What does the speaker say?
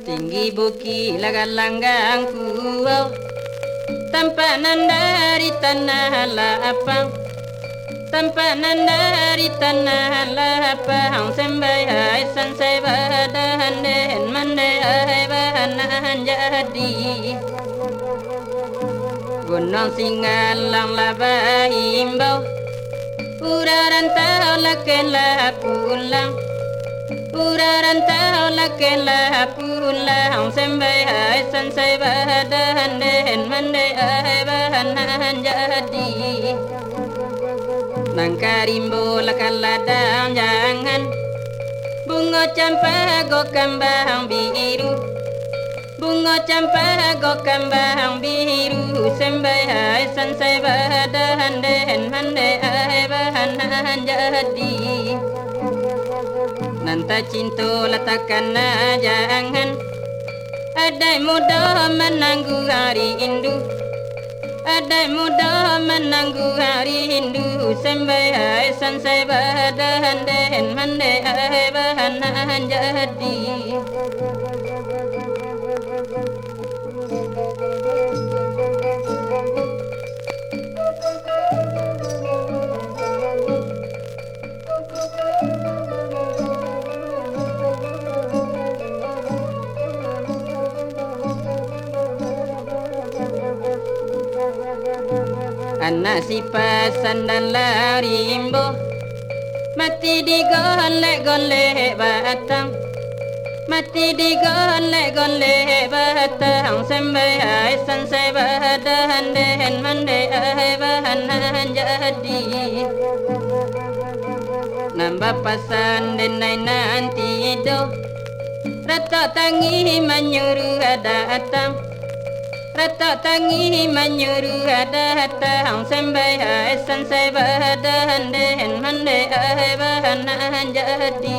tinggi buki lagalanggang kuau tampanan dari tanah lapang tampanan dari tanah lapang sembai sansai badan den mandai bahan jadi gunung singalang laba himbau uraran tau lakela pulang uraran tau lakela pulang sembai sansai badan den mandai bahan jadi nangkarimbo lakaladang jangan bunga campa go kambang biru bunga campa go kambang biru sembai sansai badan den mandai bahan jadi nanta cinta letakkan jangan adai muda menanggu hari indu adai muda menanggu hari Hindu sembai sansai badan den mandai bahan jadi anak si pasan dan larimbo mati di golek batang mati di golek batang sembai sansai badan den mandai bahan jadi nambah pasan den nanti do rata tangi menyuruh datang rata tangi menyuruh datang sembai sansai badan den mandai bahan jadi